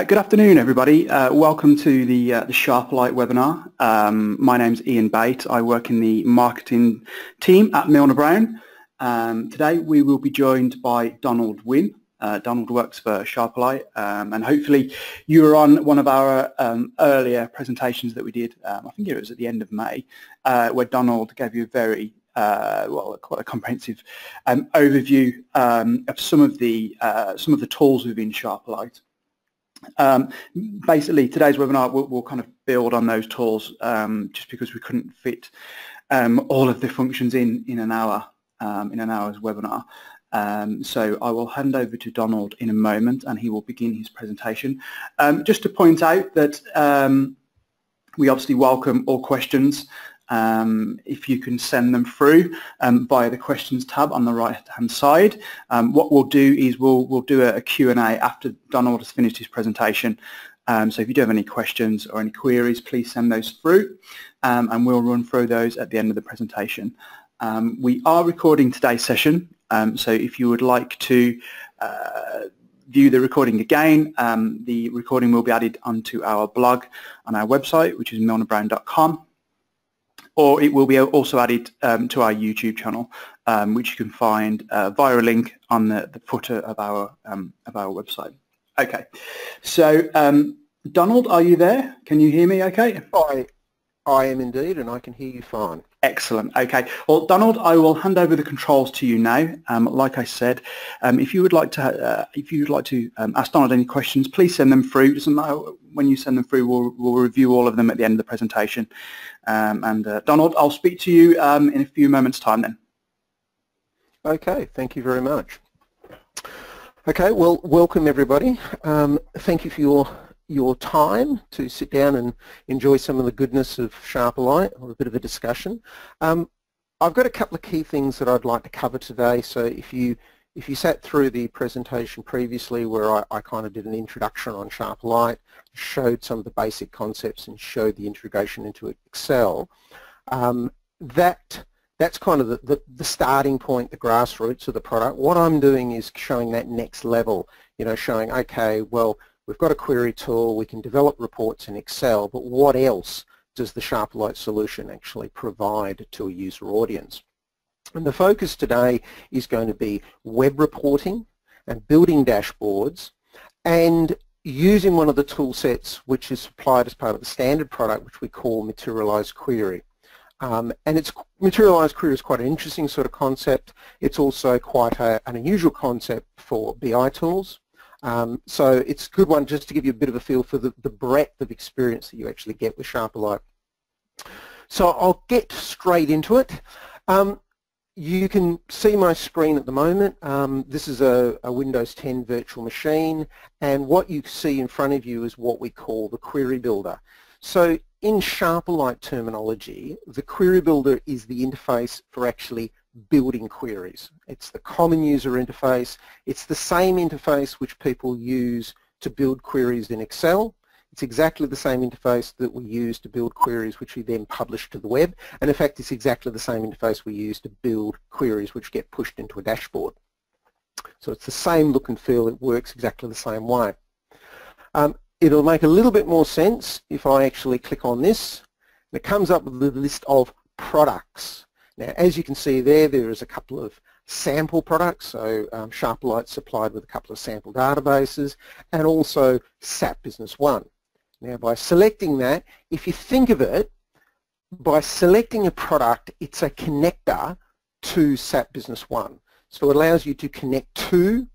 Good afternoon, everybody. Welcome to the Sharperlight webinar. My name's Ian Bate. I work in the marketing team at Milner Browne. Today we will be joined by Donald Wynne. Donald works for Sharperlight, and hopefully you were on one of our earlier presentations that we did. I think it was at the end of May, where Donald gave you a very quite a comprehensive overview of some of the tools within Sharperlight. Basically, today's webinar will kind of build on those tools, just because we couldn't fit all of the functions in an hour, in an hour's webinar. So I will hand over to Donald in a moment, and he will begin his presentation. Just to point out that we obviously welcome all questions. If you can send them through via the questions tab on the right hand side. What we'll do is we'll do a Q&A after Donald has finished his presentation. So if you do have any questions or any queries, please send those through, and we'll run through those at the end of the presentation. We are recording today's session, so if you would like to view the recording again, the recording will be added onto our blog on our website, which is milnerbrowne.com. Or it will be also added to our YouTube channel, which you can find via a link on the footer of our website. Okay, so Donald, are you there? Can you hear me okay? I am indeed, and I can hear you fine. Excellent. Okay. Well, Donald, I will hand over the controls to you now. Like I said, if you would like to ask Donald any questions, please send them through. It doesn't matter when you send them through. We'll review all of them at the end of the presentation. Donald, I'll speak to you in a few moments' time then. Okay. Thank you very much. Okay. Well, welcome everybody. Thank you for your time to sit down and enjoy some of the goodness of Sharperlight, or a bit of a discussion. I've got a couple of key things that I'd like to cover today. So if you sat through the presentation previously, where I kind of did an introduction on Sharperlight, showed some of the basic concepts and showed the integration into Excel, that's kind of the starting point, the grassroots of the product. What I'm doing is showing that next level, showing, okay, well, we've got a query tool, we can develop reports in Excel, but what else does the Sharperlight solution actually provide to a user audience? And the focus today is going to be web reporting and building dashboards, and using one of the tool sets which is supplied as part of the standard product, which we call materialized query. Materialized query is quite an interesting sort of concept. It's also quite an unusual concept for BI tools. So it's a good one just to give you a bit of a feel for the breadth of experience that you actually get with Sharperlight. So I'll get straight into it. You can see my screen at the moment. This is a Windows 10 virtual machine, and what you see in front of you is what we call the query builder. So in Sharperlight terminology, the query builder is the interface for actually building queries. It's the common user interface. It's the same interface which people use to build queries in Excel. It's exactly the same interface that we use to build queries which we then publish to the web, and in fact it's exactly the same interface we use to build queries which get pushed into a dashboard. So it's the same look and feel. It works exactly the same way. It'll make a little bit more sense if I actually click on this. It comes up with a list of products. Now, as you can see there is a couple of sample products. So Sharperlight's supplied with a couple of sample databases, and also SAP Business One. Now, by selecting that, if you think of it, by selecting a product, it's a connector to SAP Business One. So it allows you to connect to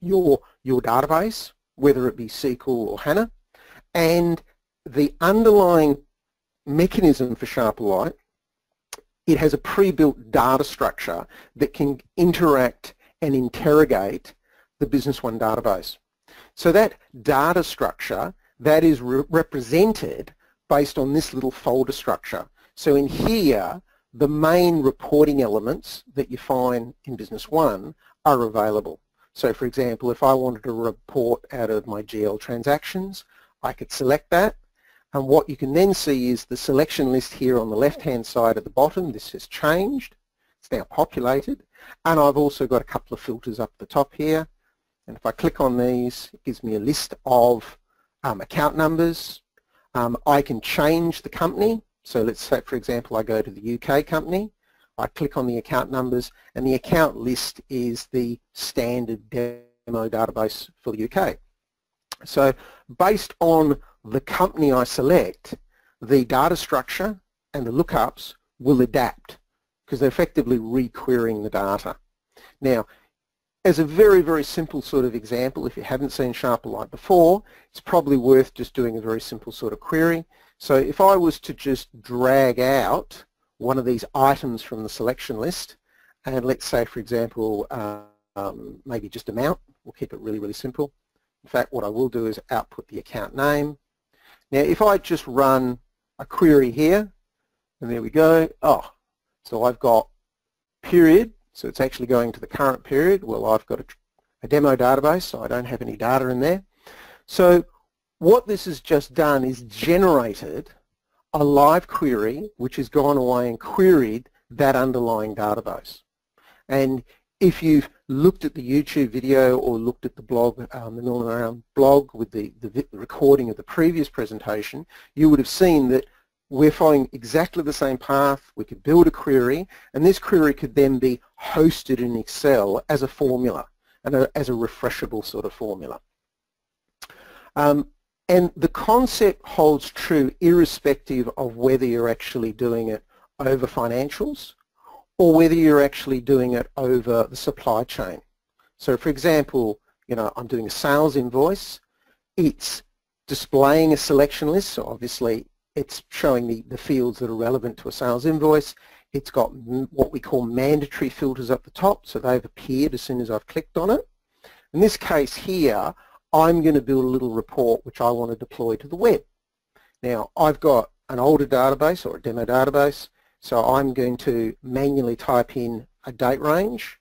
your database, whether it be SQL or HANA, and the underlying mechanism for Sharperlight, it has a pre-built data structure that can interact and interrogate the Business One database. So that data structure, that is represented based on this little folder structure. So in here, the main reporting elements that you find in Business One are available. So for example, if I wanted to report out of my GL transactions, I could select that. And what you can then see is the selection list here on the left-hand side at the bottom. This has changed. It's now populated. And I've also got a couple of filters up the top here. And if I click on these, it gives me a list of account numbers. I can change the company. So let's say, for example, I go to the UK company. I click on the account numbers, and the account list is the standard demo database for the UK. So based on the company I select, the data structure and the lookups will adapt because they're effectively re-querying the data. Now, as a very, very simple sort of example, if you haven't seen Sharperlight before, it's probably worth just doing a very simple sort of query. So if I was to just drag out one of these items from the selection list, and let's say, for example, maybe just amount, we'll keep it really, really simple. In fact, what I will do is output the account name. Now, if I just run a query here, and there we go, so I've got period, so it's actually going to the current period. Well, I've got a demo database, so I don't have any data in there. So what this has just done is generated a live query which has gone away and queried that underlying database. And if you've looked at the YouTube video or looked at the blog, the Milner blog with the recording of the previous presentation, you would have seen that we're following exactly the same path. We could build a query, and this query could then be hosted in Excel as a formula, and as a refreshable sort of formula. And the concept holds true irrespective of whether you're actually doing it over financials or whether you're actually doing it over the supply chain. So for example, I'm doing a sales invoice. It's displaying a selection list, so obviously it's showing the fields that are relevant to a sales invoice. It's got what we call mandatory filters up the top, so they've appeared as soon as I've clicked on it. In this case here, I'm going to build a little report which I want to deploy to the web. Now, I've got an older database or a demo database, so I'm going to manually type in a date range.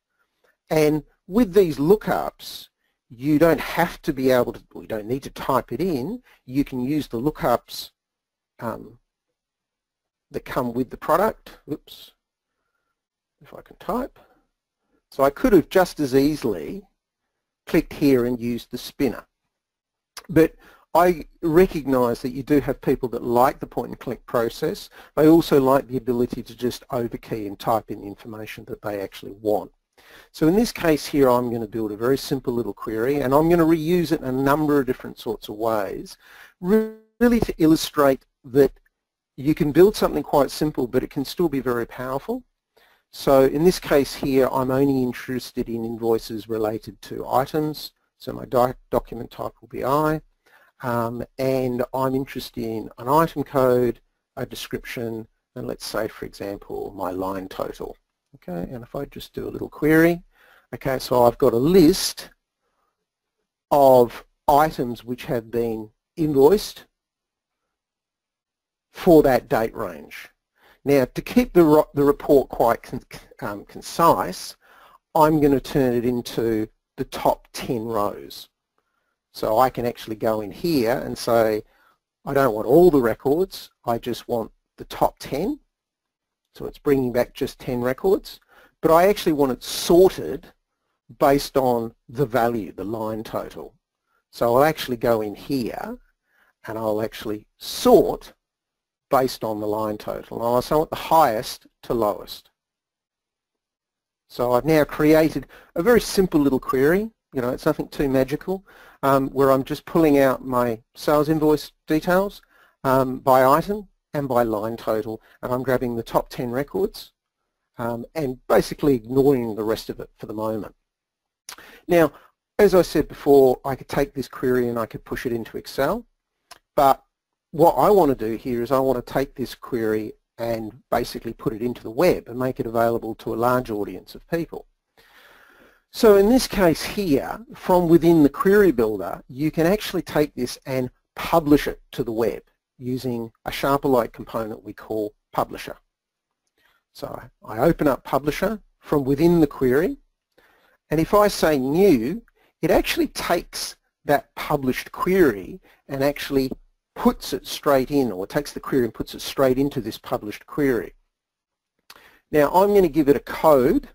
And with these lookups, you don't have to be able to, you don't need to type it in. You can use the lookups that come with the product. Oops, if I can type. So I could have just as easily clicked here and used the spinner. But I recognise that you do have people that like the point and click process. They also like the ability to just overkey and type in the information that they actually want. So in this case here, I'm going to build a very simple little query, and I'm going to reuse it in a number of different sorts of ways, really to illustrate that you can build something quite simple, but it can still be very powerful. So in this case here, I'm only interested in invoices related to items. So my document type will be I, and I'm interested in an item code, a description, and let's say, for example, my line total. Okay, and if I just do a little query, okay, so I've got a list of items which have been invoiced for that date range. Now, to keep the report quite concise, I'm going to turn it into the top 10 rows. So I can actually go in here and say, I don't want all the records, I just want the top 10. So it's bringing back just 10 records, but I actually want it sorted based on the value, the line total. So I'll actually go in here and I'll actually sort based on the line total. And I'll sort the highest to lowest. So I've now created a very simple little query. It's nothing too magical, where I'm just pulling out my sales invoice details by item and by line total, and I'm grabbing the top 10 records and basically ignoring the rest of it for the moment. Now, as I said before, I could take this query and I could push it into Excel, but what I want to do here is I want to take this query and basically put it into the web and make it available to a large audience of people. So in this case here, from within the query builder, you can actually take this and publish it to the web using a Sharperlight component we call Publisher. So I open up Publisher from within the query, and if I say New, it actually takes that published query and actually puts it straight in, or takes the query and puts it straight into this published query. Now I'm going to give it a code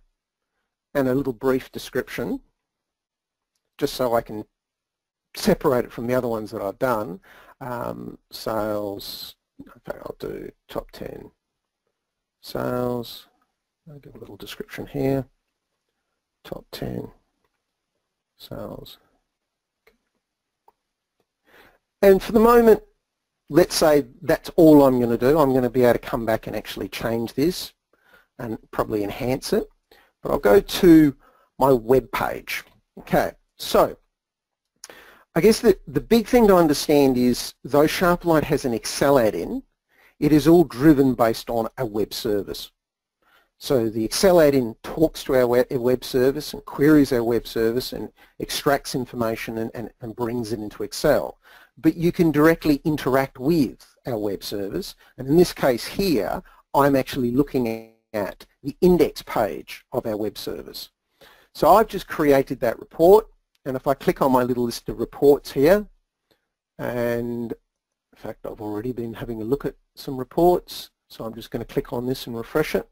and a little brief description. just so I can separate it from the other ones that I've done. Sales, in fact I'll do top 10 sales. I'll give a little description here. Top 10 sales. And for the moment, let's say that's all I'm going to do. I'm going to be able to come back and actually change this and probably enhance it. But I'll go to my web page. Okay, so I guess the big thing to understand is though Sharperlight has an Excel add-in, it is all driven based on a web service. So the Excel add-in talks to our web service and queries our web service and extracts information and brings it into Excel. But you can directly interact with our web service, and in this case here I'm actually looking at the index page of our web service. So I've just created that report, and if I click on my little list of reports here, and in fact I've already been having a look at some reports, so I'm just going to click on this and refresh it.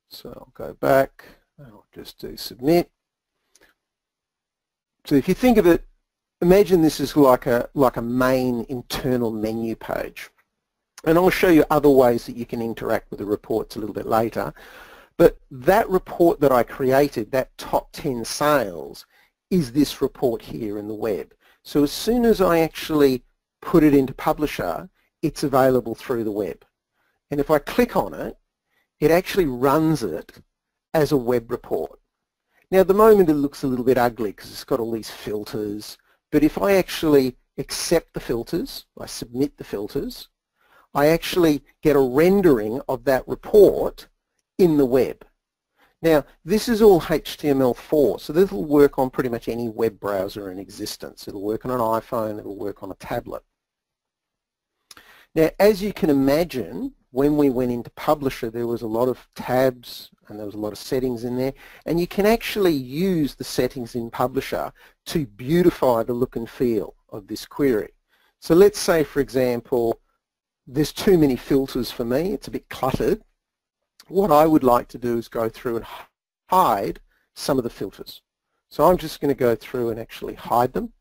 So I'll go back and I'll just do submit. So if you think of it, imagine this is like a main internal menu page. And I'll show you other ways that you can interact with the reports a little bit later. But that report that I created, that top 10 sales, is this report here in the web. So as soon as I actually put it into Publisher, it's available through the web. And if I click on it, it actually runs it as a web report. Now at the moment it looks a little bit ugly because it's got all these filters, but if I actually accept the filters, I submit the filters, I actually get a rendering of that report in the web. Now this is all HTML4, so this will work on pretty much any web browser in existence. It'll work on an iPhone, it'll work on a tablet. Now as you can imagine, when we went into Publisher there was a lot of tabs and there was a lot of settings in there, and you can actually use the settings in Publisher to beautify the look and feel of this query. So let's say for example there's too many filters for me, it's a bit cluttered. What I would like to do is go through and hide some of the filters. So I'm just going to go through and actually hide them.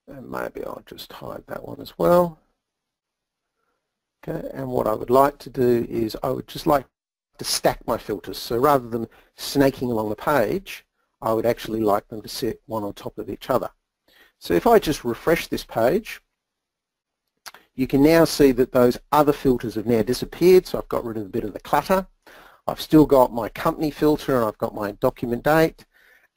And maybe I'll just hide that one as well. Okay, and what I would like to do is I would just like to stack my filters. So rather than snaking along the page, I would actually like them to sit one on top of each other. So if I just refresh this page, you can now see that those other filters have now disappeared, so I've got rid of a bit of the clutter. I've still got my company filter and I've got my document date,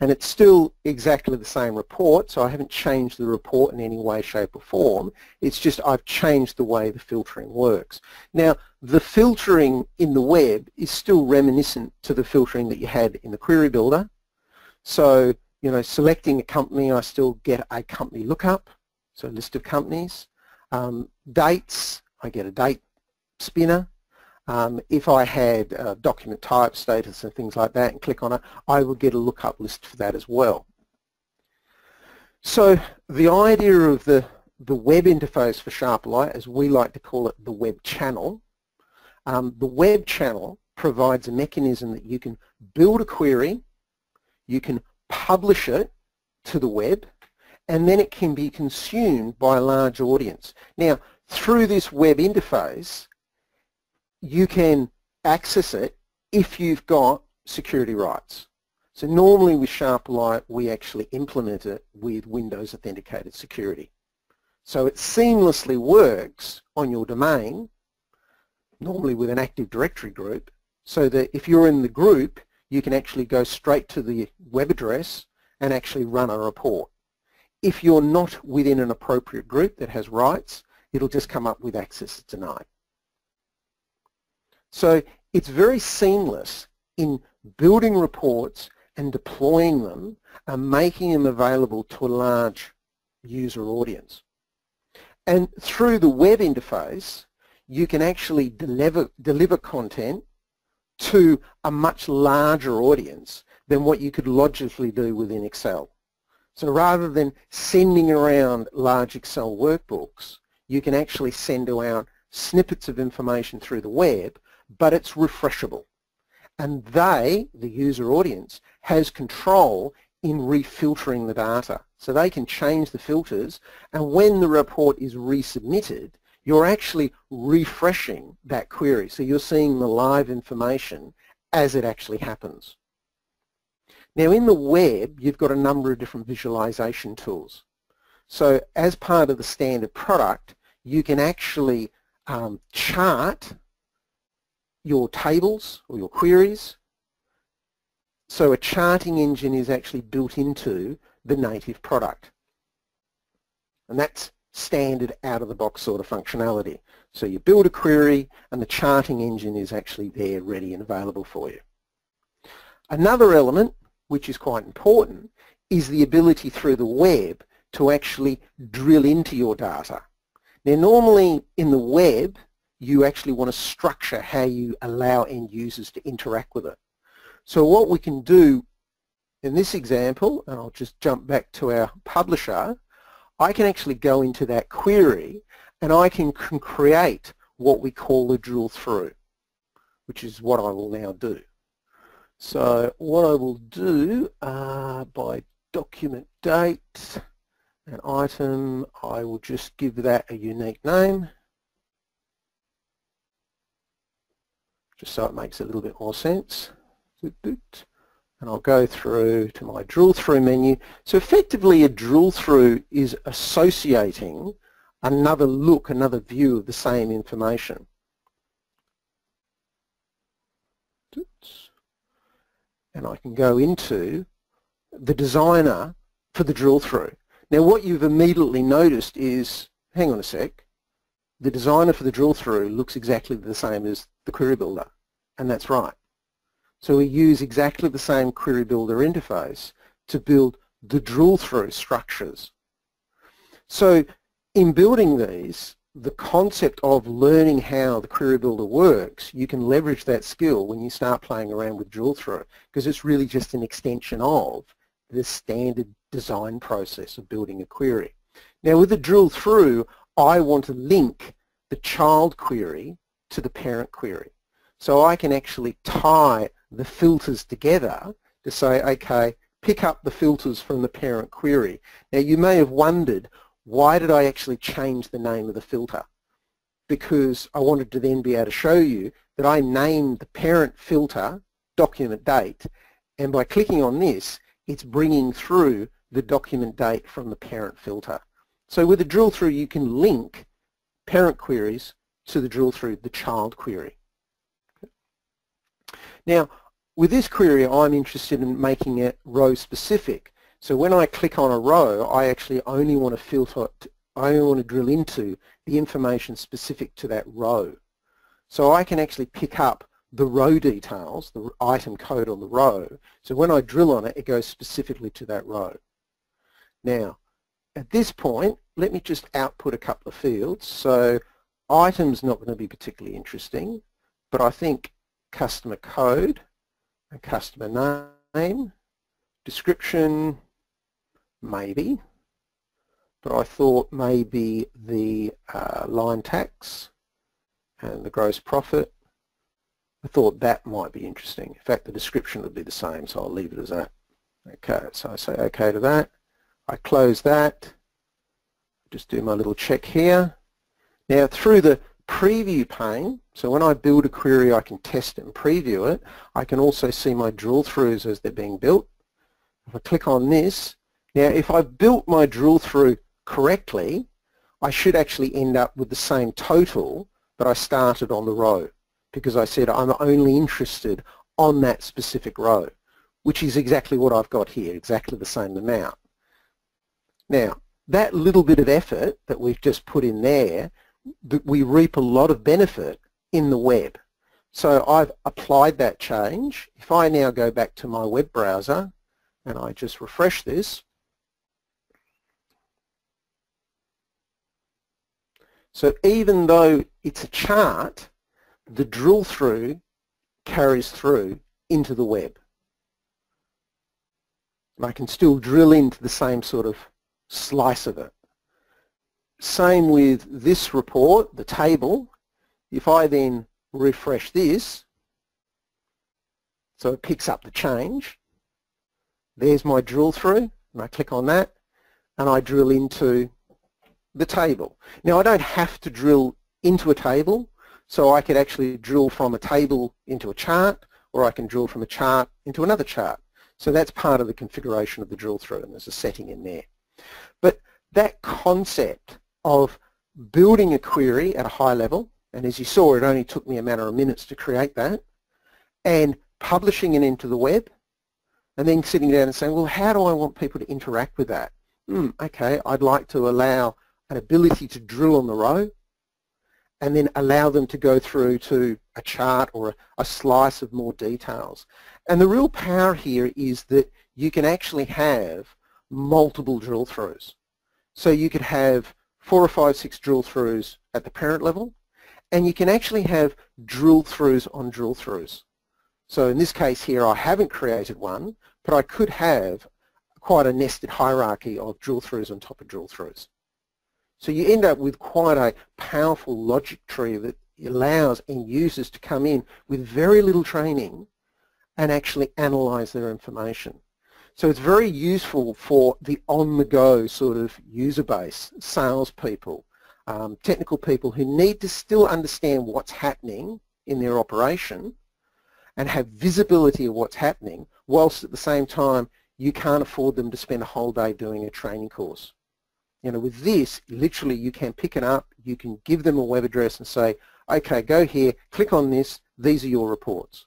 and it's still exactly the same report, so I haven't changed the report in any way, shape or form. It's just I've changed the way the filtering works. Now the filtering in the web is still reminiscent to the filtering that you had in the query builder. So selecting a company, I still get a company lookup, so a list of companies. Dates, I get a date spinner. If I had document type, status and things like that and click on it, I would get a lookup list for that as well. So the idea of the web interface for Sharperlight, as we like to call it, the web channel, the web channel provides a mechanism that you can build a query, you can publish it to the web, and then it can be consumed by a large audience. Now, through this web interface, you can access it if you've got security rights. So normally with Sharperlight, we actually implement it with Windows Authenticated Security. So it seamlessly works on your domain, normally with an Active Directory group, so that if you're in the group, you can actually go straight to the web address and actually run a report. If you're not within an appropriate group that has rights, it'll just come up with access denied. So it's very seamless in building reports and deploying them and making them available to a large user audience. And through the web interface, you can actually deliver content to a much larger audience than what you could logically do within Excel. So rather than sending around large Excel workbooks, you can actually send around snippets of information through the web, but it's refreshable. and they, the user audience, has control in refiltering the data. So they can change the filters, and when the report is resubmitted, you're actually refreshing that query. So you're seeing the live information as it actually happens. Now in the web, you've got a number of different visualization tools. So as part of the standard product, you can actually chart your tables or your queries. So a charting engine is actually built into the native product. And that's standard out-of-the-box sort of functionality. So you build a query and the charting engine is actually there ready and available for you. Another element, which is quite important, is the ability through the web to actually drill into your data. Now normally in the web you actually want to structure how you allow end users to interact with it. So what we can do in this example, and I'll just jump back to our publisher, I can actually go into that query and I can create what we call a drill through, which is what I will now do. So what I will do by document date and item, I will just give that a unique name, just so it makes a little bit more sense. And I'll go through to my drill through menu. So effectively a drill through is associating another look, another view of the same information. And I can go into the designer for the drill through. Now what you've immediately noticed is, hang on a sec, the designer for the drill through looks exactly the same as the query builder, and that's right. So we use exactly the same query builder interface to build the drill through structures. So in building these, the concept of learning how the query builder works, you can leverage that skill when you start playing around with drill through, because it's really just an extension of the standard design process of building a query. Now with the drill through, I want to link the child query to the parent query. So I can actually tie the filters together to say, okay, pick up the filters from the parent query. Now you may have wondered, why did I actually change the name of the filter? Because I wanted to then be able to show you that I named the parent filter document date, and by clicking on this, it's bringing through the document date from the parent filter. So with a drill through, you can link parent queries to the drill through the child query. Now, with this query, I'm interested in making it row specific. So when I click on a row, I actually only want to filter, I only want to drill into the information specific to that row. So I can actually pick up the row details, the item code on the row. So when I drill on it, it goes specifically to that row. Now, at this point, let me just output a couple of fields. So item's not going to be particularly interesting, but I think customer code and customer name, description, maybe, but I thought maybe the line tax and the gross profit, I thought that might be interesting. In fact, the description would be the same, so I'll leave it as that. Okay, so I say okay to that. I close that. Just do my little check here. Now through the preview pane, so when I build a query I can test it and preview it. I can also see my drill throughs as they're being built. If I click on this, now if I've built my drill through correctly, I should actually end up with the same total that I started on the row, because I said I'm only interested on that specific row, which is exactly what I've got here, exactly the same amount. Now that little bit of effort that we've just put in there, we reap a lot of benefit in the web. So I've applied that change. If I now go back to my web browser and I just refresh this, so even though it's a chart, the drill through carries through into the web. And I can still drill into the same sort of slice of it. Same with this report, the table. If I then refresh this, So it picks up the change. There's my drill through, and I click on that, and I drill into the table. Now I don't have to drill into a table, so I could actually drill from a table into a chart, or I can drill from a chart into another chart. So that's part of the configuration of the drill through, and there's a setting in there. But that concept of building a query at a high level, and as you saw, it only took me a matter of minutes to create that, and publishing it into the web, and then sitting down and saying, well, how do I want people to interact with that? Okay, I'd like to allow an ability to drill on the row, and then allow them to go through to a chart or a slice of more details. And the real power here is that you can actually have multiple drill throughs. So you could have 4 or 5, 6 drill throughs at the parent level, and you can actually have drill throughs on drill throughs. So in this case here, I haven't created one, but I could have quite a nested hierarchy of drill throughs on top of drill throughs. So you end up with quite a powerful logic tree that allows end users to come in with very little training and actually analyze their information. So it's very useful for the on-the-go sort of user base, salespeople, technical people who need to still understand what's happening in their operation and have visibility of what's happening, whilst at the same time you can't afford them to spend a whole day doing a training course. You know, with this, literally you can pick it up, you can give them a web address and say, okay, go here, click on this, these are your reports.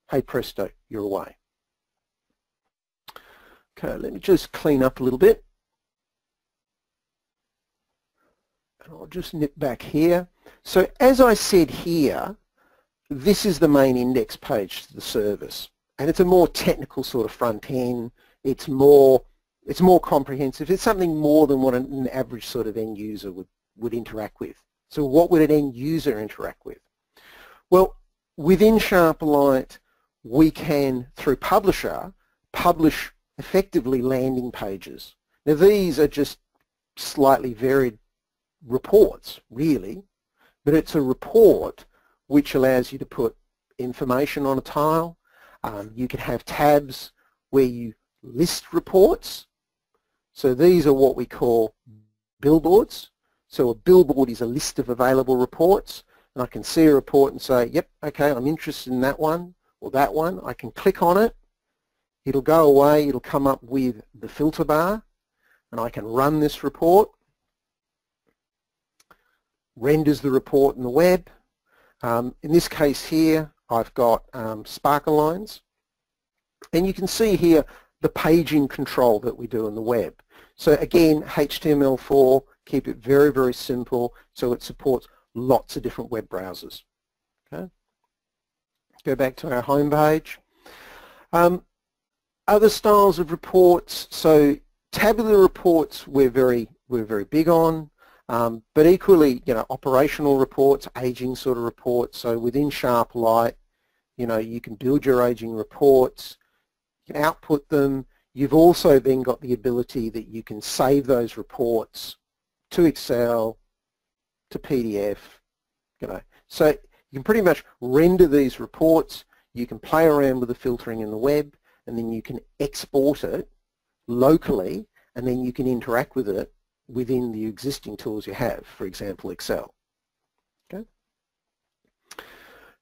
Hey presto, you're away. Okay, let me just clean up a little bit. And I'll just nip back here. So as I said here, this is the main index page to the service. And it's a more technical sort of front end. It's more comprehensive. It's something more than what an average sort of end user would interact with. So what would an end user interact with? Well, within Sharperlight, we can, through Publisher, publish effectively landing pages. Now these are just slightly varied reports, really, but it's a report which allows you to put information on a tile. You can have tabs where you list reports. So these are what we call billboards. So a billboard is a list of available reports, and I can see a report and say, yep, okay, I'm interested in that one or that one. I can click on it. It'll go away. It'll come up with the filter bar, and I can run this report. Renders the report in the web. In this case here, I've got sparkle lines, and you can see here the paging control that we do in the web. So again, HTML4, keep it very, very simple, so it supports lots of different web browsers. Okay. Go back to our home page. Other styles of reports, so tabular reports we're very big on, but equally, you know, operational reports, aging sort of reports. So within Sharperlight, you know, you can build your aging reports, you can output them. You've also then got the ability that you can save those reports to Excel, to PDF, you know. So you can pretty much render these reports, you can play around with the filtering in the web, and then you can export it locally, and then you can interact with it within the existing tools you have, for example, Excel. Okay.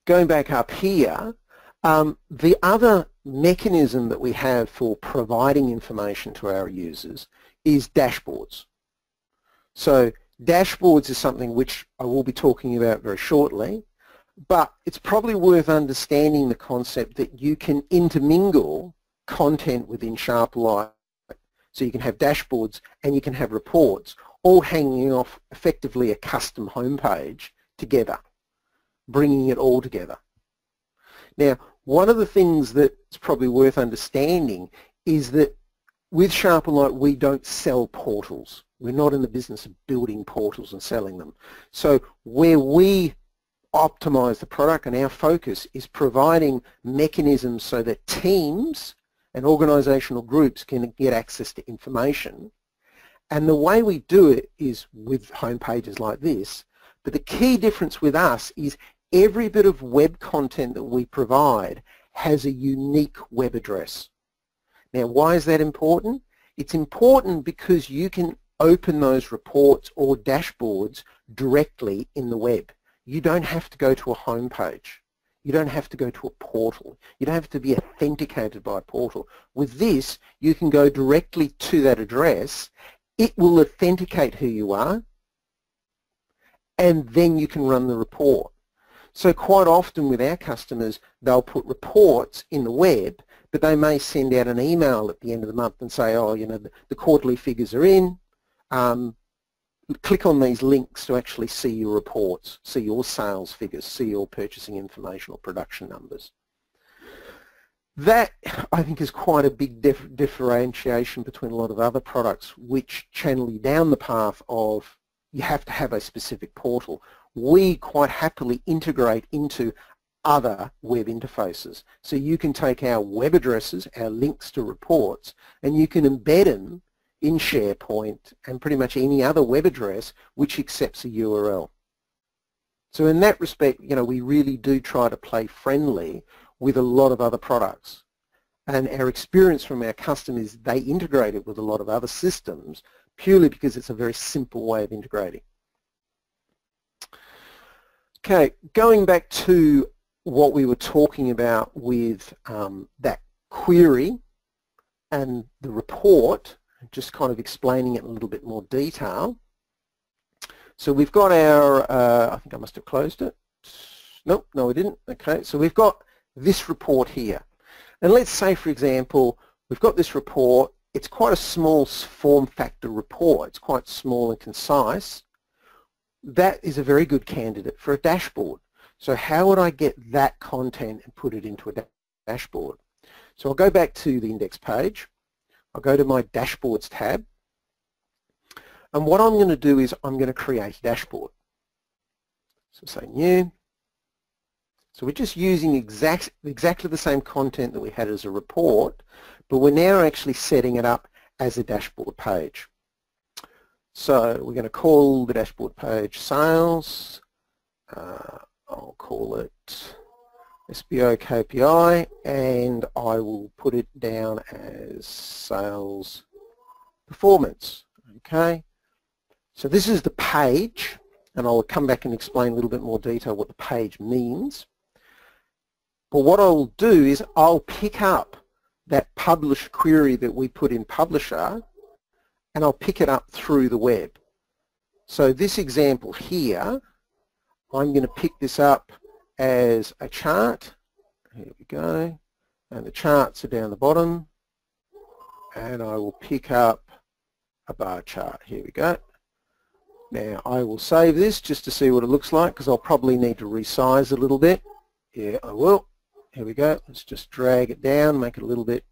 Going back up here, the other mechanism that we have for providing information to our users is dashboards. So dashboards is something which I will be talking about very shortly, but it's probably worth understanding the concept that you can intermingle content within Sharperlight. So you can have dashboards and you can have reports all hanging off effectively a custom homepage together, bringing it all together. Now, one of the things that's probably worth understanding is that with Sharperlight we don't sell portals. We're not in the business of building portals and selling them. So where we optimize the product and our focus is providing mechanisms so that teams and organizational groups can get access to information. And the way we do it is with home pages like this, but the key difference with us is every bit of web content that we provide has a unique web address. Now, why is that important? It's important because you can open those reports or dashboards directly in the web. You don't have to go to a home page. You don't have to go to a portal. You don't have to be authenticated by a portal. With this, you can go directly to that address. It will authenticate who you are, and then you can run the report. So quite often with our customers, they'll put reports in the web, but they may send out an email at the end of the month and say, oh, you know, the quarterly figures are in. Click on these links to actually see your reports, see your sales figures, see your purchasing information or production numbers. That, I think, is quite a big differentiation between a lot of other products which channel you down the path of you have to have a specific portal. We quite happily integrate into other web interfaces. So you can take our web addresses, our links to reports, and you can embed them in SharePoint and pretty much any other web address which accepts a URL. So in that respect, you know, we really do try to play friendly with a lot of other products. And our experience from our customers, they integrate it with a lot of other systems purely because it's a very simple way of integrating. Okay, going back to what we were talking about with that query and the report, just kind of explaining it in a little bit more detail. So we've got our, I think I must have closed it. Nope, no I didn't. Okay, so we've got this report here. And let's say, for example, we've got this report. It's quite a small form factor report. It's quite small and concise. That is a very good candidate for a dashboard. So how would I get that content and put it into a dashboard? So I'll go back to the index page. I'll go to my dashboards tab, and what I'm going to do is I'm going to create a dashboard. So say new. So we're just using exactly the same content that we had as a report, but we're now actually setting it up as a dashboard page. So we're going to call the dashboard page sales. I'll call it SBO KPI, and I will put it down as sales performance. Okay, so this is the page, and I'll come back and explain a little bit more detail what the page means. But what I will do is I'll pick up that publish query that we put in Publisher, and I'll pick it up through the web. So this example here, I'm going to pick this up as a chart. Here we go, and the charts are down the bottom, and I will pick up a bar chart. Here we go. Now I will save this just to see what it looks like, because I'll probably need to resize a little bit. Yeah, I will. Here we go. Let's just drag it down, make it a little bit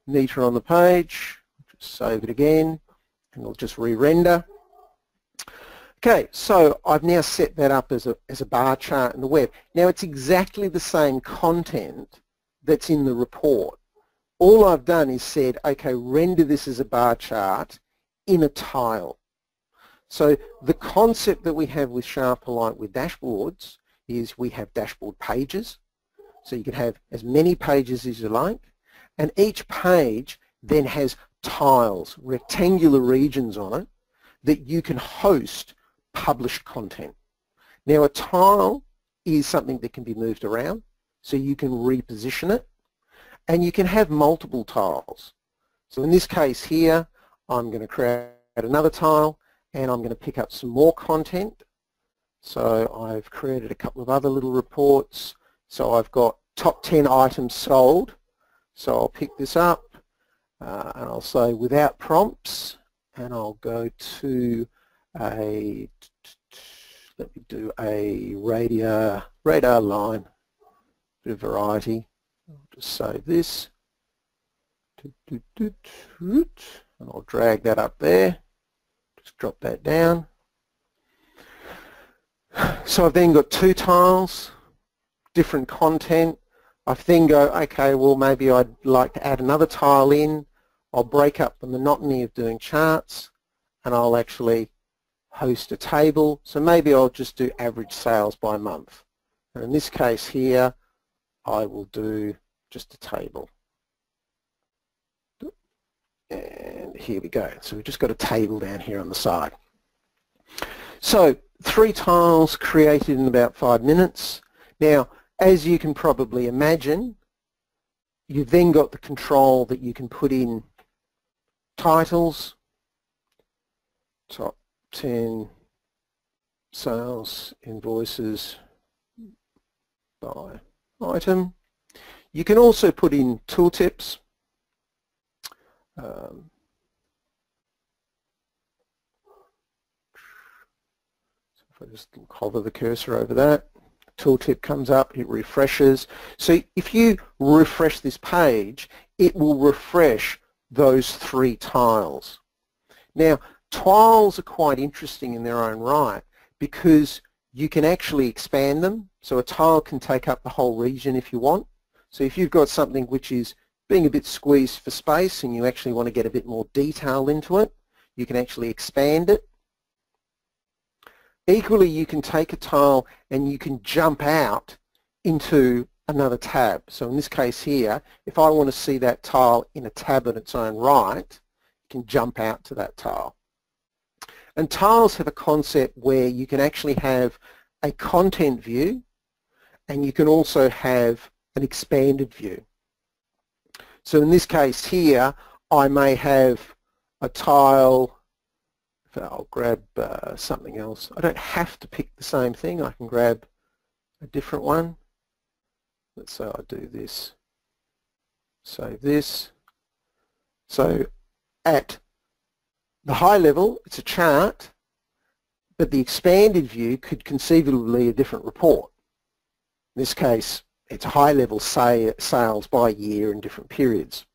neater on the page. Just save it again, and I'll just re-render. Okay, so I've now set that up as a bar chart in the web. Now it's exactly the same content that's in the report. All I've done is said, okay, render this as a bar chart in a tile. So the concept that we have with Sharperlight with dashboards is we have dashboard pages. So you can have as many pages as you like, and each page then has tiles, rectangular regions on it that you can host published content. Now a tile is something that can be moved around, so you can reposition it, and you can have multiple tiles. So in this case here, I'm going to create another tile, and I'm going to pick up some more content. So I've created a couple of other little reports. So I've got top 10 items sold. So I'll pick this up, and I'll say without prompts, and I'll go to let me do a radar line, bit of variety. I'll just save this, and I'll drag that up there, just drop that down. So I've then got two tiles, different content. I then go, okay, well maybe I'd like to add another tile in. I'll break up the monotony of doing charts, and I'll actually host a table. So maybe I'll just do average sales by month. And in this case here, I will do just a table. And here we go. So we've just got a table down here on the side. So 3 tiles created in about 5 minutes. Now, as you can probably imagine, you've then got the control that you can put in titles, top 10 sales invoices by item. You can also put in tooltips. So if I just hover the cursor over that, tooltip comes up, it refreshes. So if you refresh this page, it will refresh those 3 tiles. Now, tiles are quite interesting in their own right because you can actually expand them. So a tile can take up the whole region if you want. So if you've got something which is being a bit squeezed for space and you actually want to get a bit more detail into it, you can actually expand it. Equally, you can take a tile and you can jump out into another tab. So in this case here, if I want to see that tile in a tab in its own right, you can jump out to that tile. And tiles have a concept where you can actually have a content view and you can also have an expanded view. So in this case here, I may have a tile. I'll grab something else. I don't have to pick the same thing. I can grab a different one. Let's say I do this. Save this. So at the high level, it's a chart, but the expanded view could conceivably be a different report. In this case, it's high level sales by year in different periods.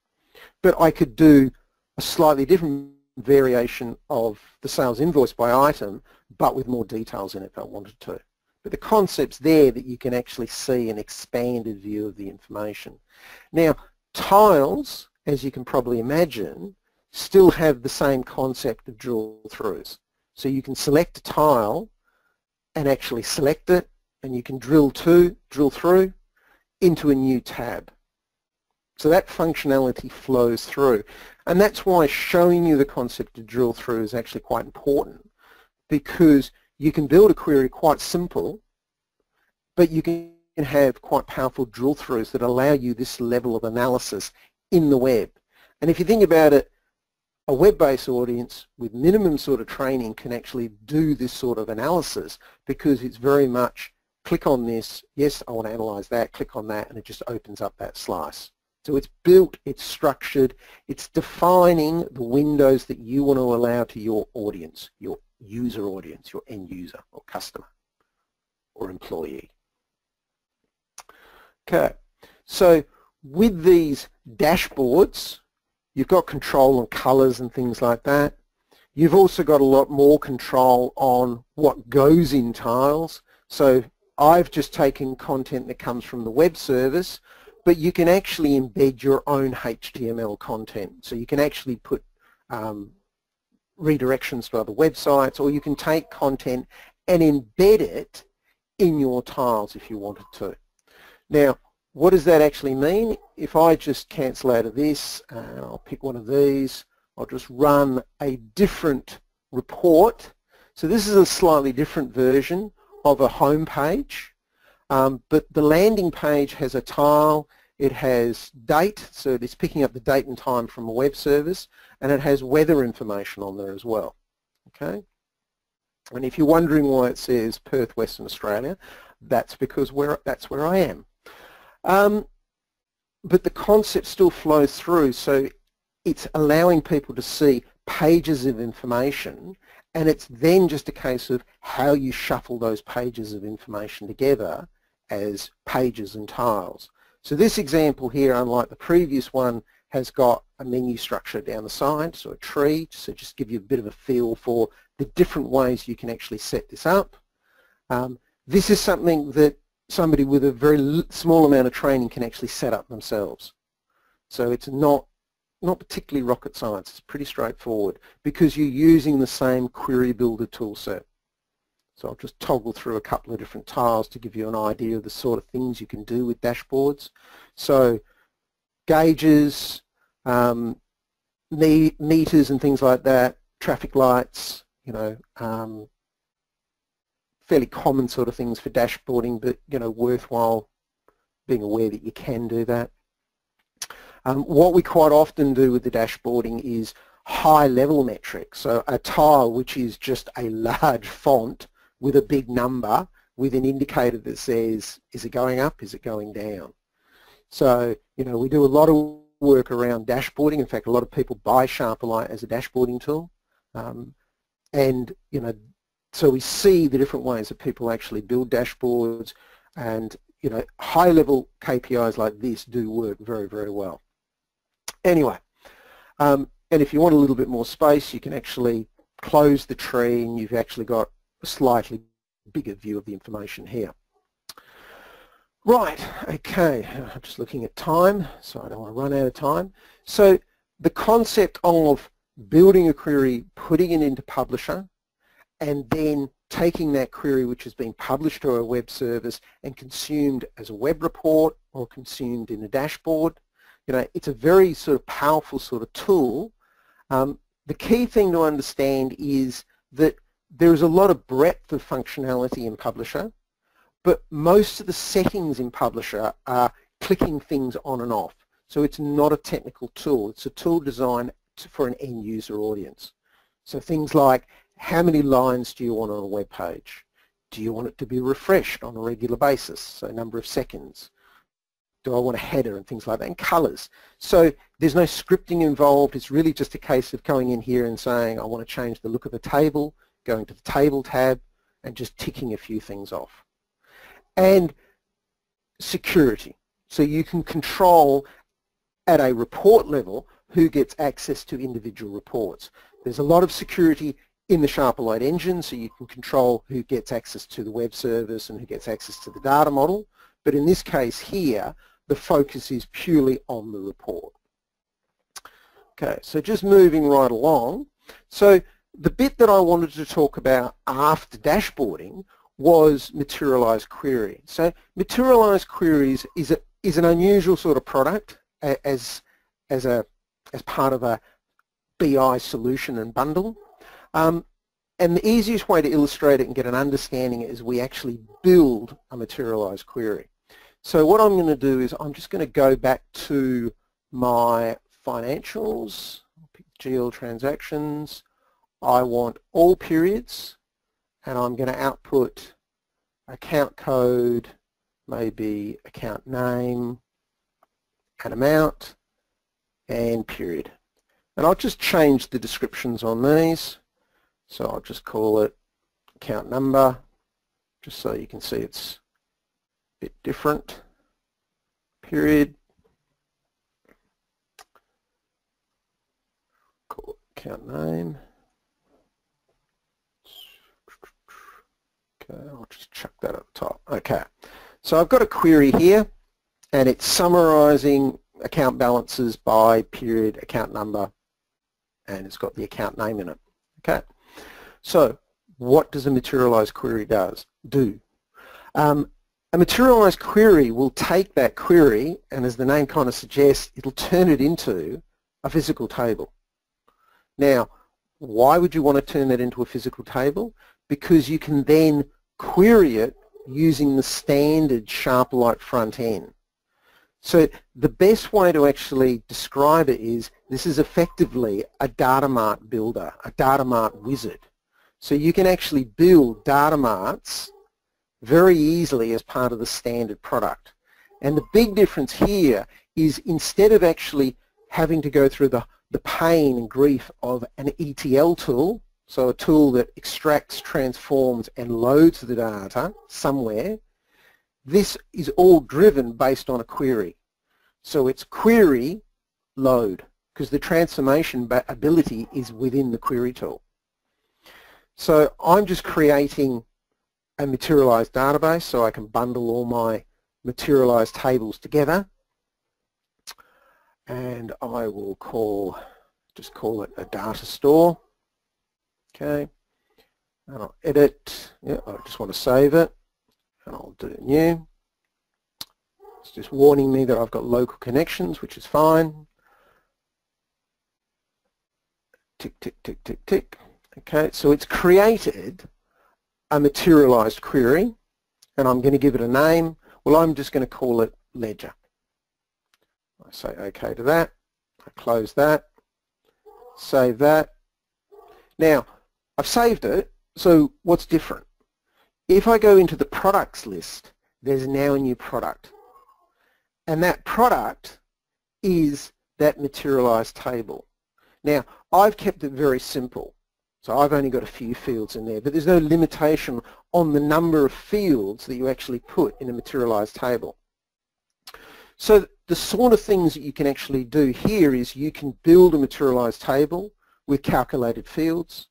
But I could do a slightly different variation of the sales invoice by item, but with more details in it if I wanted to. But the concept's there that you can actually see an expanded view of the information. Now, tiles, as you can probably imagine, still have the same concept of drill-throughs. So you can select a tile and actually select it, and you can drill through into a new tab. So that functionality flows through. And that's why showing you the concept of drill through is actually quite important, because you can build a query quite simple, but you can have quite powerful drill throughs that allow you this level of analysis in the web. And if you think about it, a web-based audience with minimum sort of training can actually do this sort of analysis, because it's very much click on this, yes, I want to analyze that, click on that, and it just opens up that slice. So it's built, it's structured, it's defining the windows that you want to allow to your audience, your user audience, your end user or customer or employee. Okay, so with these dashboards, you've got control on colors and things like that. You've also got a lot more control on what goes in tiles. So I've just taken content that comes from the web service, but you can actually embed your own HTML content. So you can actually put redirections to other websites, or you can take content and embed it in your tiles if you wanted to. Now, what does that actually mean? If I just cancel out of this, and I'll pick one of these, I'll just run a different report. So this is a slightly different version of a home page, but the landing page has a tile, it has date, so it's picking up the date and time from a web service, and it has weather information on there as well. Okay, and if you're wondering why it says Perth, Western Australia, that's because that's where I am. But the concept still flows through, so it's allowing people to see pages of information, and it's then just a case of how you shuffle those pages of information together as pages and tiles. So this example here, unlike the previous one, has got a menu structure down the side, so a tree, so just give you a bit of a feel for the different ways you can actually set this up. This is something that somebody with a very small amount of training can actually set up themselves. So it's not particularly rocket science, it's pretty straightforward because you're using the same query builder tool set. So I'll just toggle through a couple of different tiles to give you an idea of the sort of things you can do with dashboards. So gauges, meters and things like that, traffic lights, you know, fairly common sort of things for dashboarding, but, you know, worthwhile being aware that you can do that. What we quite often do with the dashboarding is high-level metrics. So a tile which is just a large font with a big number with an indicator that says, is it going up, is it going down? So, you know, we do a lot of work around dashboarding. In fact, a lot of people buy Sharperlight as a dashboarding tool. And, you know, so we see the different ways that people actually build dashboards, and, you know, high-level KPIs like this do work very, very well. Anyway, and if you want a little bit more space, you can actually close the tree and you've actually got a slightly bigger view of the information here. Right, okay, I'm just looking at time, so I don't want to run out of time. So the concept of building a query, putting it into Publisher, and then taking that query which has been published to a web service and consumed as a web report or consumed in a dashboard, you know, it's a very sort of powerful sort of tool. The key thing to understand is that there's a lot of breadth of functionality in Publisher, but most of the settings in Publisher are clicking things on and off. So it's not a technical tool. It's a tool designed for an end user audience. So things like, how many lines do you want on a web page? Do you want it to be refreshed on a regular basis? So number of seconds. Do I want a header and things like that, and colors. So there's no scripting involved. It's really just a case of going in here and saying, I want to change the look of the table, going to the table tab, and just ticking a few things off. And security. So you can control at a report level who gets access to individual reports. There's a lot of security in the Sharperlight engine, so you can control who gets access to the web service and who gets access to the data model. But in this case here, the focus is purely on the report. Okay, so just moving right along. So the bit that I wanted to talk about after dashboarding was materialized query. So materialized queries is an unusual sort of product as part of a BI solution and bundle. And the easiest way to illustrate it and get an understanding is we actually build a materialized query. So what I'm going to do is I'm just going to go back to my financials, pick GL transactions. I want all periods, and I'm going to output account code, maybe account name, and amount, and period. And I'll just change the descriptions on these. So I'll just call it account number, just so you can see it's a bit different. Period. Call it account name. Okay, I'll just chuck that at the top. Okay, so I've got a query here, and it's summarizing account balances by period, account number, and it's got the account name in it. Okay, so what does a materialized query do? A materialized query will take that query, and as the name kind of suggests, it'll turn it into a physical table. Now, why would you want to turn that into a physical table? Because you can then query it using the standard Sharperlight front end. So the best way to actually describe it is this is effectively a data mart builder, a data mart wizard. So you can actually build data marts very easily as part of the standard product. And the big difference here is instead of actually having to go through the pain and grief of an ETL tool, so a tool that extracts, transforms and loads the data somewhere, this is all driven based on a query. So it's query load, because the transformation ability is within the query tool. So I'm just creating a materialized database so I can bundle all my materialized tables together, and I will just call it a data store. Okay, and I'll edit. Yeah, I just want to save it, and I'll do new. It's just warning me that I've got local connections, which is fine. Tick, tick, tick, tick, tick. Okay, so it's created a materialized query, and I'm going to give it a name. Well, I'm just going to call it ledger. I say OK to that. I close that. Save that. Now, I've saved it, so what's different? If I go into the products list, there's now a new product. And that product is that materialized table. Now, I've kept it very simple. So I've only got a few fields in there, but there's no limitation on the number of fields that you actually put in a materialized table. So the sort of things that you can actually do here is you can build a materialized table with calculated fields.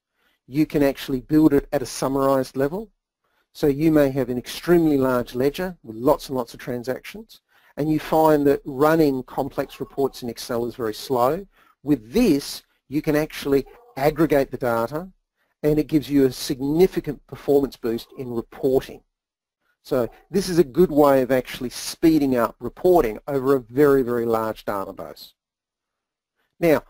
You can actually build it at a summarized level. So you may have an extremely large ledger with lots and lots of transactions, and you find that running complex reports in Excel is very slow. With this, you can actually aggregate the data, and it gives you a significant performance boost in reporting. So this is a good way of actually speeding up reporting over a very, very large database. Now,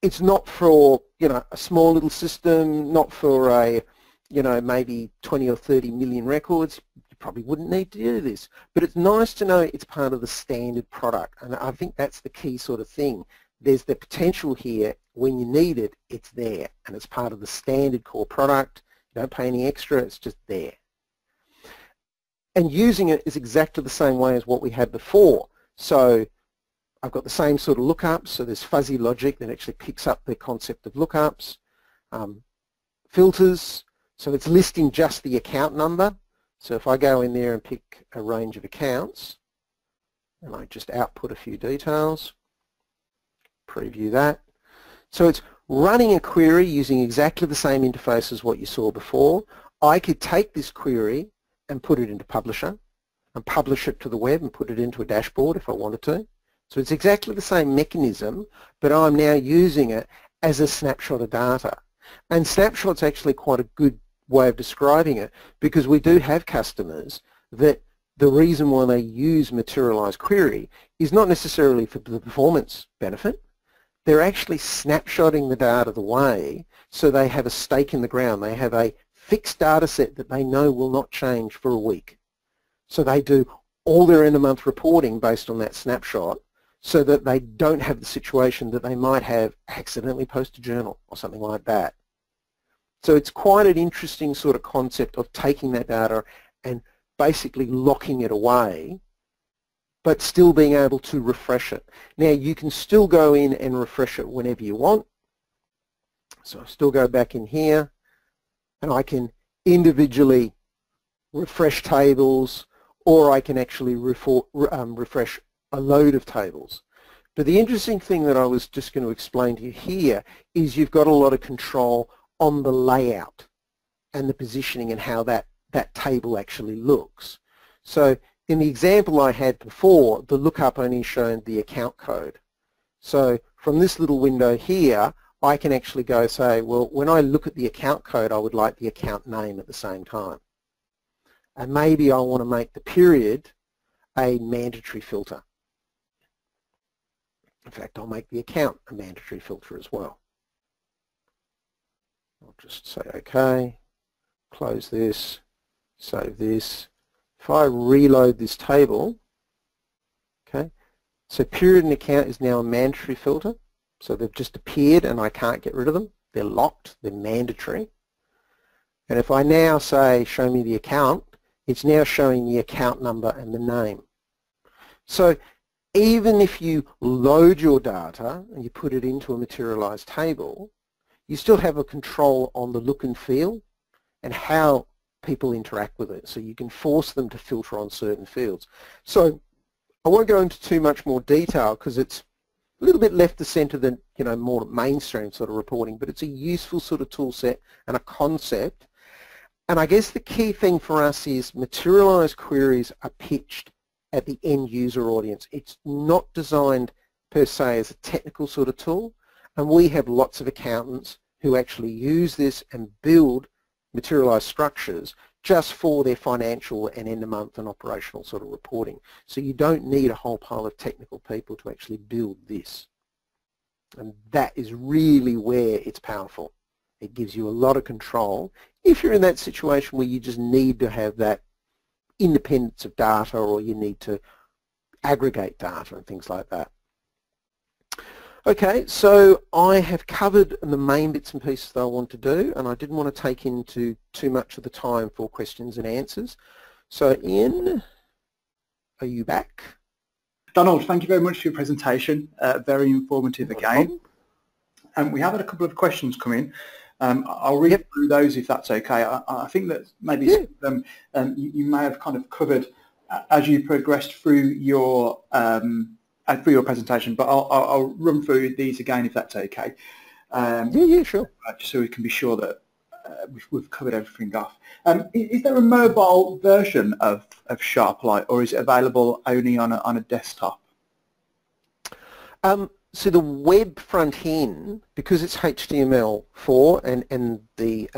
it's not for, a small little system, not for a, maybe 20 or 30 million records. You probably wouldn't need to do this, but it's nice to know it's part of the standard product, and I think that's the key sort of thing. There's the potential here. When you need it, it's there, and it's part of the standard core product. You don't pay any extra, it's just there. And using it is exactly the same way as what we had before. So I've got the same sort of lookups, so there's fuzzy logic that actually picks up the concept of lookups. Filters, so it's listing just the account number. So if I go in there and pick a range of accounts, and I just output a few details, preview that. So it's running a query using exactly the same interface as what you saw before. I could take this query and put it into Publisher and publish it to the web and put it into a dashboard if I wanted to. So it's exactly the same mechanism, but I'm now using it as a snapshot of data. And snapshot's actually quite a good way of describing it, because we do have customers that the reason why they use materialized query is not necessarily for the performance benefit. They're actually snapshotting the data the way so they have a stake in the ground. They have a fixed data set that they know will not change for a week. So they do all their end-of-month reporting based on that snapshot so that they don't have the situation that they might have accidentally post a journal or something like that. So it's quite an interesting sort of concept of taking that data and basically locking it away, but still being able to refresh it. Now you can still go in and refresh it whenever you want. So I still go back in here and I can individually refresh tables, or I can actually refresh a load of tables. But the interesting thing that I was just going to explain to you here is you've got a lot of control on the layout and the positioning and how that table actually looks. So in the example I had before, the lookup only showed the account code. So from this little window here, I can actually go say, well, when I look at the account code, I would like the account name at the same time. And maybe I want to make the period a mandatory filter. In fact, I'll make the account a mandatory filter as well. I'll just say OK, close this, save this. If I reload this table, okay, so period and account is now a mandatory filter. So they've just appeared and I can't get rid of them. They're locked, they're mandatory. And if I now say show me the account, it's now showing the account number and the name. So even if you load your data and you put it into a materialized table, you still have a control on the look and feel and how people interact with it. So you can force them to filter on certain fields. So I won't go into too much more detail because it's a little bit left to center than, more mainstream sort of reporting, but it's a useful sort of tool set and a concept. And I guess the key thing for us is materialized queries are pitched at the end user audience. It's not designed per se as a technical sort of tool, and we have lots of accountants who actually use this and build materialized structures just for their financial and end of month and operational sort of reporting. So you don't need a whole pile of technical people to actually build this. And that is really where it's powerful. It gives you a lot of control if you're in that situation where you just need to have that independence of data, or you need to aggregate data and things like that. Okay, so I have covered the main bits and pieces that I want to do, and I didn't want to take into too much of the time for questions and answers. So Ian, are you back? Donald, thank you very much for your presentation. Very informative again. We have had a couple of questions come in. I'll read through those if that's okay. I think that maybe some of them you may have kind of covered as you progressed through your presentation, but I'll run through these again if that's okay. Sure. Just so we can be sure that we've covered everything off. Is there a mobile version of Sharperlight, or is it available only on a desktop? So the web front end, because it's HTML4 and the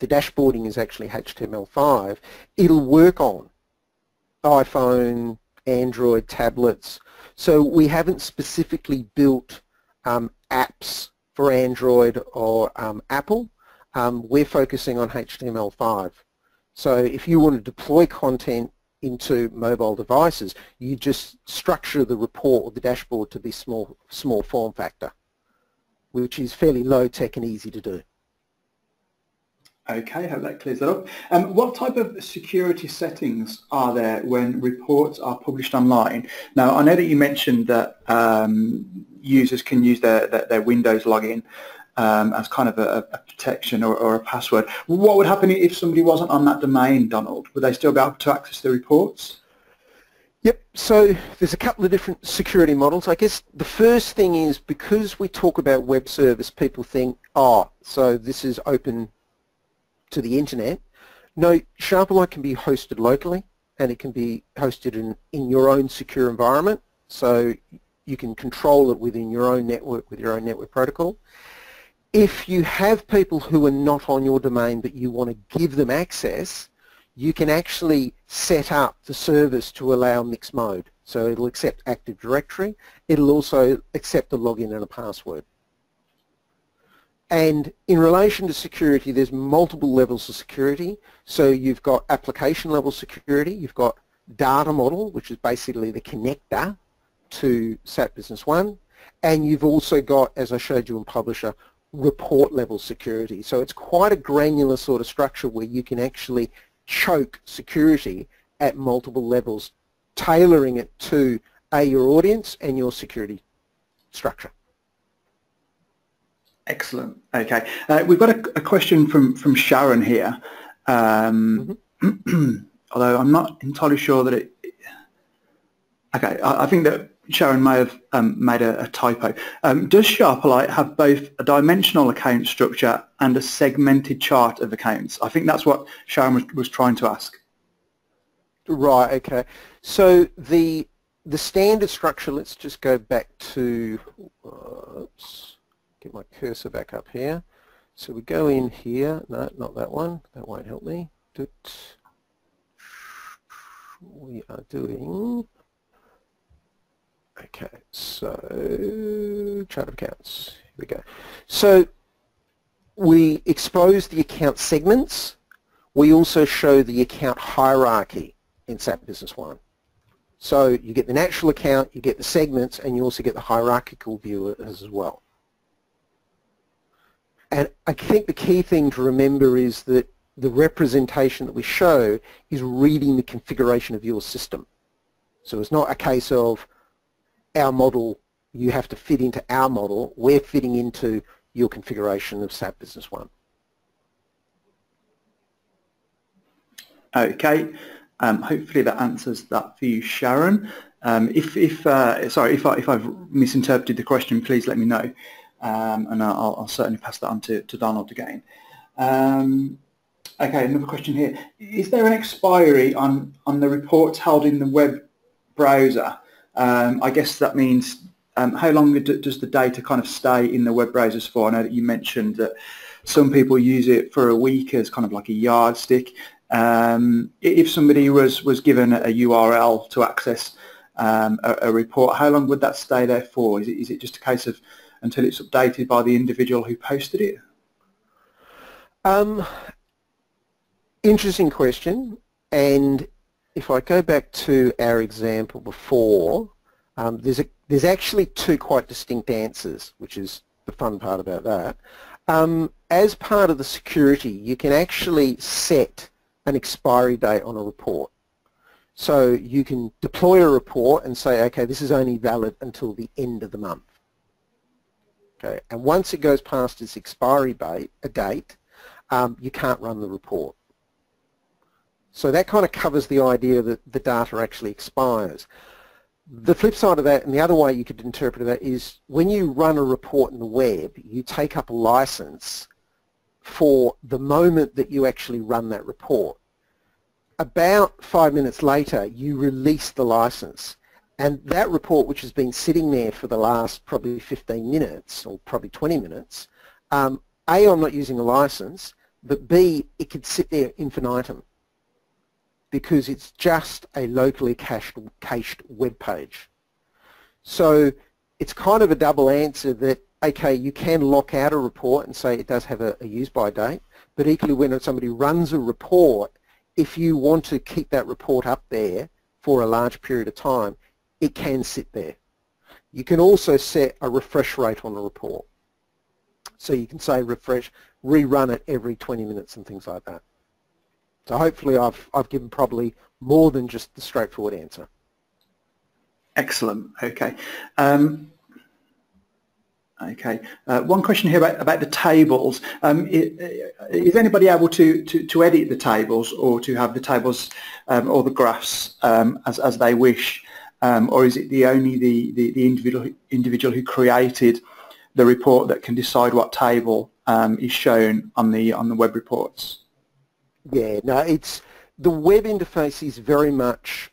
dashboarding is actually HTML5, it'll work on iPhone, Android, tablets. So we haven't specifically built apps for Android or Apple. We're focusing on HTML5. So if you want to deploy content into mobile devices, you just structure the report or the dashboard to be small form factor, which is fairly low tech and easy to do. Okay, hope that clears that up. What type of security settings are there when reports are published online? Now, I know that you mentioned that users can use their Windows login as kind of a protection or a password. What would happen if somebody wasn't on that domain, Donald? Would they still be able to access the reports? Yep, so there's a couple of different security models. I guess the first thing is, because we talk about web service, people think, oh, so this is open to the internet. No, Sharperlight can be hosted locally, and it can be hosted in your own secure environment, so you can control it within your own network with your own network protocol. If you have people who are not on your domain but you want to give them access, you can actually set up the service to allow mixed mode. So it'll accept Active Directory, it'll also accept a login and a password. And in relation to security, there's multiple levels of security. So you've got application level security, you've got data model, which is basically the connector to SAP Business One, and you've also got, as I showed you in Publisher, report level security. So it's quite a granular sort of structure where you can actually choke security at multiple levels, tailoring it to your audience and your security structure. Excellent. Okay, we've got a question from Sharon here, although I'm not entirely sure that it. Okay, I think that Sharon may have made a typo. Does Sharperlight have both a dimensional account structure and a segmented chart of accounts? I think that's what Sharon was trying to ask. Right. Okay. So the standard structure. Let's just go back to. Get my cursor back up here. So we go in here. No, not that one. That won't help me. We are doing. Okay, so chart of accounts. Here we go. So we expose the account segments. We also show the account hierarchy in SAP Business One. So you get the natural account, you get the segments, and you also get the hierarchical view as well. And I think the key thing to remember is that the representation that we show is reading the configuration of your system. So it's not a case of our model, you have to fit into our model. We're fitting into your configuration of SAP Business One. Okay, hopefully that answers that for you, Sharon. Sorry, if I've misinterpreted the question, please let me know, and I'll certainly pass that on to Donald again. Okay, another question here. Is there an expiry on the reports held in the web browser? I guess that means how long does the data kind of stay in the web browsers for? I know that you mentioned that some people use it for a week as kind of like a yardstick. If somebody was given a URL to access a report, how long would that stay there for? Is it just a case of until it's updated by the individual who posted it? Interesting question. And if I go back to our example before, there's actually two quite distinct answers, which is the fun part about that. As part of the security, you can actually set an expiry date on a report. So you can deploy a report and say, okay, this is only valid until the end of the month. Okay, and once it goes past its expiry date, you can't run the report. So that kind of covers the idea that the data actually expires. The flip side of that, and the other way you could interpret that, is when you run a report in the web, you take up a license for the moment that you actually run that report. About 5 minutes later, you release the license, and that report, which has been sitting there for the last probably 15 minutes or probably 20 minutes, A, I'm not using a license, but B, it could sit there infinitum, because it's just a locally cached web page. So it's kind of a double answer that, okay, you can lock out a report and say it does have a use-by date, but equally when somebody runs a report, if you want to keep that report up there for a large period of time, it can sit there. You can also set a refresh rate on the report. So you can say refresh, rerun it every 20 minutes and things like that. So hopefully I've given probably more than just the straightforward answer. Excellent. Okay. One question here about the tables. Is anybody able to edit the tables, or to have the tables or the graphs as they wish, or is it only the individual who created the report that can decide what table is shown on the web reports? Yeah, no, the web interface is very much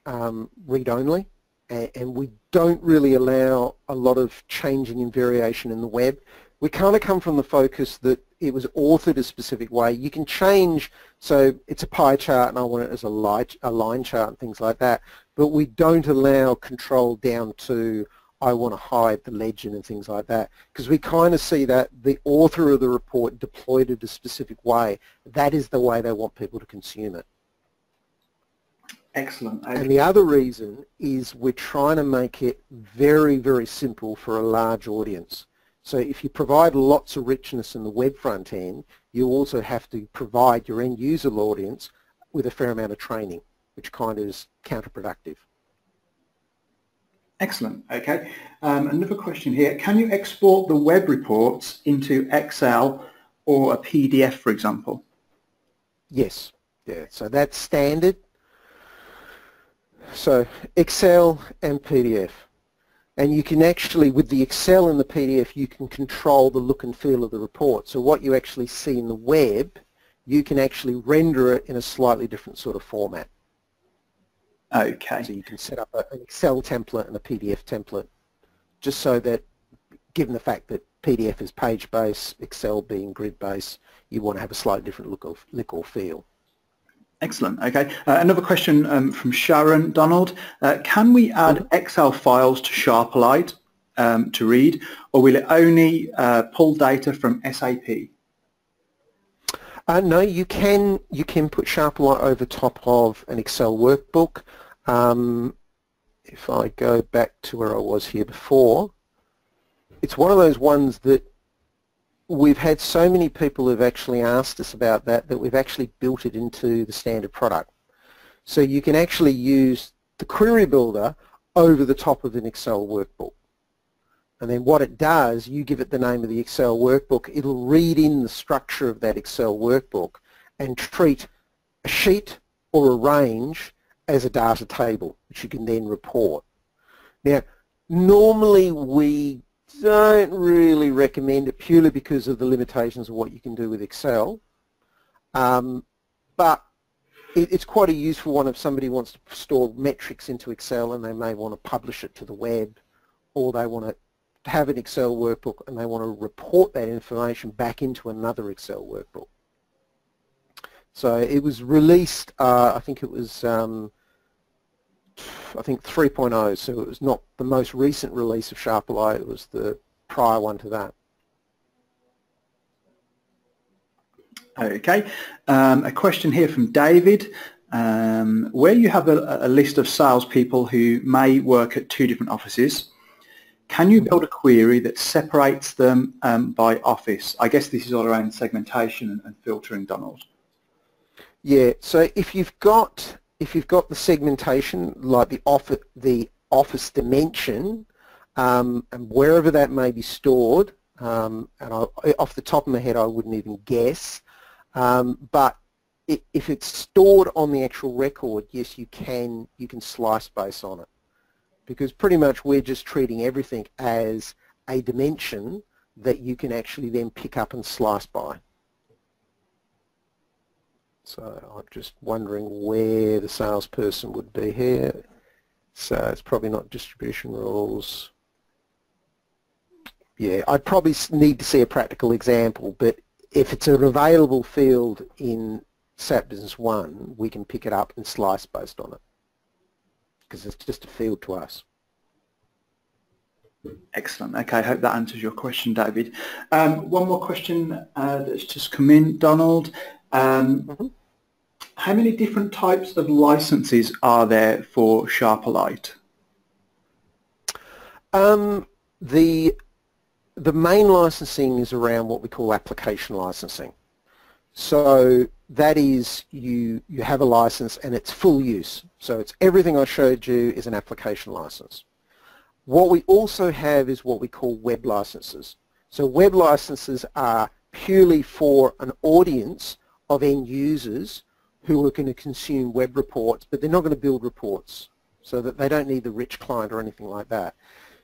read-only, and we don't really allow a lot of changing and variation in the web. We kind of come from the focus that it was authored a specific way. You can change, so it's a pie chart and I want it as a line chart and things like that, but we don't allow control down to I want to hide the legend and things like that, because we kind of see that the author of the report deployed it a specific way. That is the way they want people to consume it. Excellent. Okay. And the other reason is we're trying to make it very, very simple for a large audience. So if you provide lots of richness in the web front end, you also have to provide your end user audience with a fair amount of training, which kind of is counterproductive. Excellent. Okay. Another question here. Can you export the web reports into Excel or a PDF, for example? Yes. Yeah. So that's standard. So Excel and PDF. And you can actually, with the Excel and the PDF, you can control the look and feel of the report. So what you actually see in the web, you can actually render it in a slightly different sort of format. Okay. So you can set up an Excel template and a PDF template, just so that, given the fact that PDF is page-based, Excel being grid-based, you want to have a slightly different look or feel. Excellent. Okay. Another question from Sharon. Donald, can we add Excel files to Sharperlight to read, or will it only pull data from SAP? No, you can put Sharperlight over top of an Excel workbook. If I go back to where I was here before, it's one of those ones that we've had so many people who've actually asked us about that we've actually built it into the standard product. So you can actually use the query builder over the top of an Excel workbook. And then what it does, you give it the name of the Excel workbook, it'll read in the structure of that Excel workbook and treat a sheet or a range as a data table, which you can then report. Now, normally we don't really recommend it purely because of the limitations of what you can do with Excel, but it's quite a useful one if somebody wants to store metrics into Excel and they may want to publish it to the web, or they want to have an Excel workbook and they want to report that information back into another Excel workbook. So it was released, I think it was, I think 3.0, so it was not the most recent release of Sharperlight, it was the prior one to that. Okay, a question here from David. Where you have a list of salespeople who may work at 2 different offices, can you build a query that separates them by office? I guess this is all around segmentation and filtering, Donald. Yeah, so if you've got the segmentation, like the office dimension, and wherever that may be stored, and off the top of my head I wouldn't even guess, but if it's stored on the actual record, yes, you can slice based on it, because pretty much we're just treating everything as a dimension that you can actually then pick up and slice by. So I'm just wondering where the salesperson would be here. So it's probably not distribution rules. Yeah, I'd probably need to see a practical example, but if it's an available field in SAP Business One, we can pick it up and slice based on it, because it's just a field to us. Excellent. Okay, I hope that answers your question, David. One more question that's just come in, Donald. How many different types of licenses are there for Sharperlight? The main licensing is around what we call application licensing. So that is, you have a license and it's full use. So it's everything I showed you is an application license. What we also have is what we call web licenses. So web licenses are purely for an audience of end users who are going to consume web reports, but they're not going to build reports, so that they don't need the rich client or anything like that.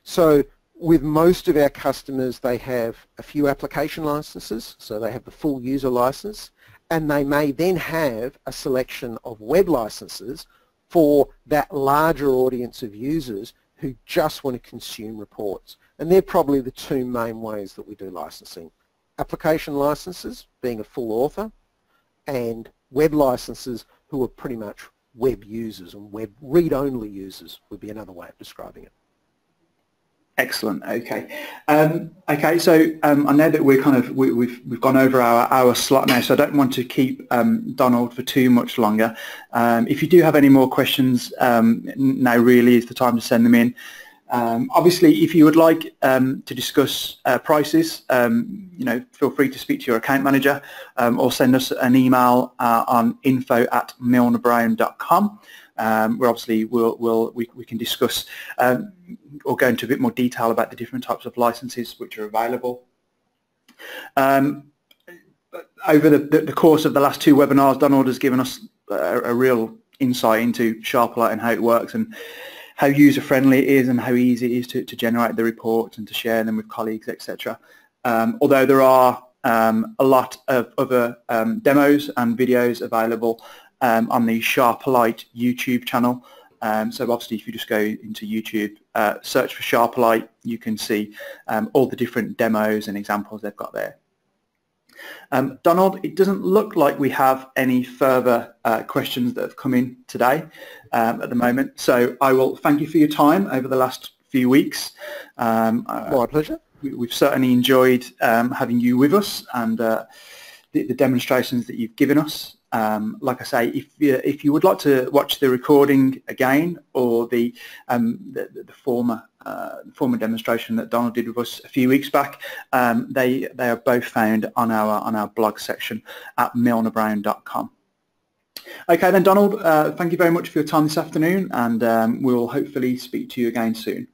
So with most of our customers, they have a few application licenses, so they have the full user license, and they may then have a selection of web licenses for that larger audience of users who just want to consume reports. And they're probably the 2 main ways that we do licensing. Application licenses, being a full author, and web licenses who are pretty much web users, and web read-only users would be another way of describing it. Excellent. Okay. Okay. So I know that we've gone over our hour slot now, so I don't want to keep Donald for too much longer. If you do have any more questions, now really is the time to send them in. Obviously, if you would like to discuss prices, feel free to speak to your account manager, or send us an email on info@milnerbrowne.com. Where obviously we can discuss or go into a bit more detail about the different types of licenses which are available. Over the course of the last 2 webinars, Donald has given us a real insight into Sharperlight and how it works, and how user-friendly it is, and how easy it is to generate the reports and to share them with colleagues, etc. Although there are a lot of other demos and videos available on the Sharperlight YouTube channel. So obviously if you just go into YouTube, search for Sharperlight, you can see all the different demos and examples they've got there. Donald, it doesn't look like we have any further questions that have come in today at the moment. So I will thank you for your time over the last few weeks. My pleasure. We've certainly enjoyed having you with us, and the demonstrations that you've given us. Like I say, if you would like to watch the recording again, or the former demonstration that Donald did with us a few weeks back, they are both found on our blog section at milnerbrowne.com. Okay then, Donald, thank you very much for your time this afternoon, and we'll hopefully speak to you again soon.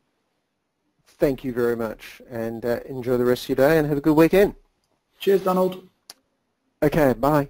Thank you very much, and enjoy the rest of your day and have a good weekend. Cheers, Donald. Okay, bye.